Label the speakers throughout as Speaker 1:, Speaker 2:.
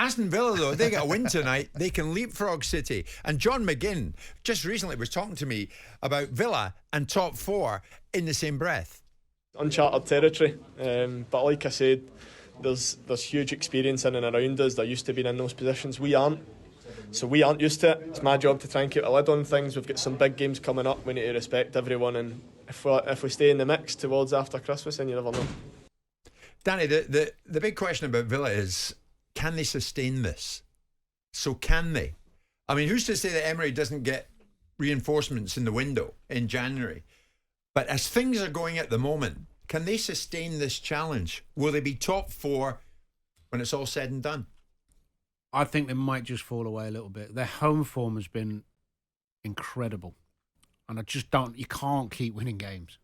Speaker 1: Aston Villa, though, they get a win tonight, they can leapfrog City. And John McGinn just recently was talking to me about Villa and top four in the same breath.
Speaker 2: Uncharted territory, but like I said, there's huge experience in and around us. They're used to being in those positions. We aren't. So we aren't used to it. It's my job to try and keep a lid on things. We've got some big games coming up. We need to respect everyone, and if we stay in the mix towards after Christmas, then you never know.
Speaker 1: Danny, the big question about Villa is, can they sustain this? So can they? I mean, who's to say that Emery doesn't get reinforcements in the window in January? But as things are going at the moment, can they sustain this challenge? Will they be top four when it's all said and done?
Speaker 3: I think they might just fall away a little bit. Their home form has been incredible. And you can't keep winning games.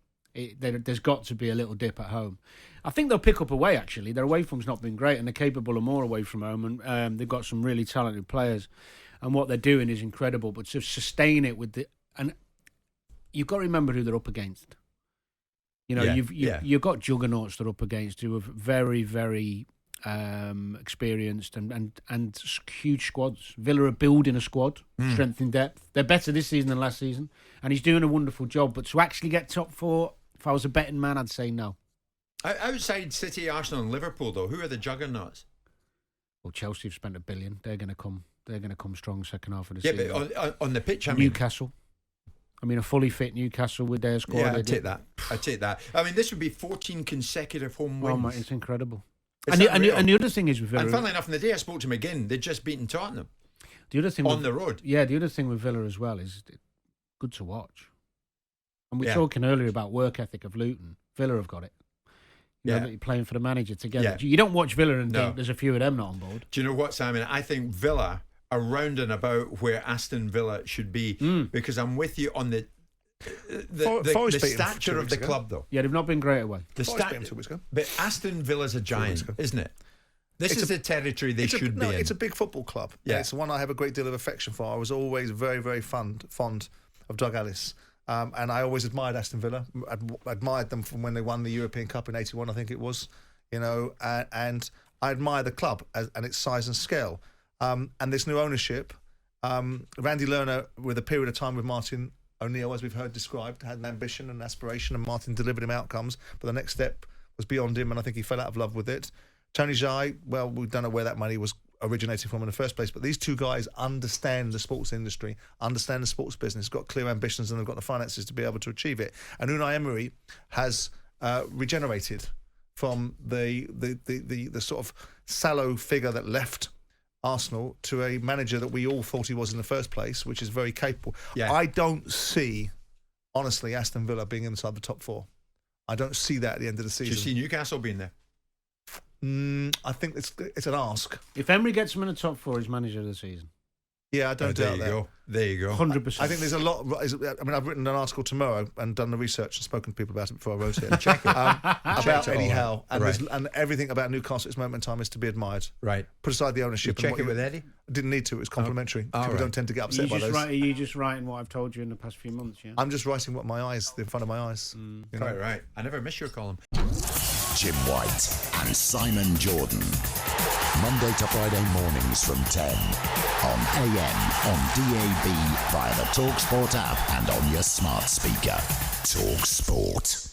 Speaker 3: There's got to be a little dip at home. I think they'll pick up away, actually. Their away form's not been great, and they're capable of more away from home. And they've got some really talented players. And what they're doing is incredible. But to sustain it and you've got to remember who they're up against. You know, you've got juggernauts they're up against who are very, very experienced and huge squads. Villa are building a squad, strength in depth. They're better this season than last season, and he's doing a wonderful job. But to actually get top four, if I was a betting man, I'd say no.
Speaker 1: Outside City, Arsenal, and Liverpool, though, who are the juggernauts?
Speaker 3: Well, Chelsea have spent $1 billion. They're going to come strong second half of the season.
Speaker 1: Yeah, but on the pitch, I mean,
Speaker 3: Newcastle. I mean, a fully fit Newcastle with their squad.
Speaker 1: Yeah, I'd take that. I mean, this would be 14 consecutive home wins.
Speaker 3: Oh, mate, it's incredible. And the other thing is with Villa...
Speaker 1: And funnily enough, on the day I spoke to him again, they'd just beaten Tottenham
Speaker 3: the other thing
Speaker 1: on the road.
Speaker 3: Yeah, the other thing with Villa as well is good to watch. And we were talking earlier about work ethic of Luton. Villa have got it. You know, that you're playing for the manager together. Yeah. You don't watch Villa and think there's a few of them not on board.
Speaker 1: Do you know what, Simon? I think Villa are round and about where Aston Villa should be because I'm with you on the stature of the club, though.
Speaker 3: Yeah, they've not been great away.
Speaker 1: But Aston Villa's a giant, isn't it? This is the territory they should be in.
Speaker 4: It's a big football club. Yeah. It's one I have a great deal of affection for. I was always very, very fond of Doug Ellis. And I always admired Aston Villa. Admired them from when they won the European Cup in '81, I think it was. You know, and I admire the club and its size and scale. And this new ownership, Randy Lerner, with a period of time with Martin O'Neill, as we've heard described, had an ambition and aspiration, and Martin delivered him outcomes. But the next step was beyond him, and I think he fell out of love with it. Tony Xia, well, we don't know where that money was originating from in the first place, but these two guys understand the sports industry, understand the sports business, got clear ambitions, and they've got the finances to be able to achieve it. And Unai Emery has regenerated from the sort of sallow figure that left Arsenal to a manager that we all thought he was in the first place, which is very capable. Yeah. I don't see, honestly, Aston Villa being inside the top four. I don't see that at the end of the season.
Speaker 1: Do you see Newcastle being there?
Speaker 4: I think it's an ask.
Speaker 3: If Emery gets him in the top four, he's manager of the season.
Speaker 4: Yeah, I don't doubt that.
Speaker 1: There you go.
Speaker 3: 100%.
Speaker 4: I think there's a lot. I mean, I've written an article tomorrow and done the research and spoken to people about it before I wrote it.
Speaker 1: Check it.
Speaker 4: About Eddie Howe and everything about Newcastle at this moment in time is to be admired.
Speaker 1: Right.
Speaker 4: Put aside the ownership.
Speaker 1: Check it with Eddie.
Speaker 4: I didn't need to. It was complimentary. People don't tend to get upset by those.
Speaker 3: Are you just writing what I've told you in the past few months? Yeah.
Speaker 4: I'm just writing what in front of my eyes.
Speaker 1: You know? Right. I never miss your column.
Speaker 5: Jim White and Simon Jordan. Monday to Friday mornings from 10 on AM, on DAB, via the TalkSPORT app and on your smart speaker. TalkSPORT.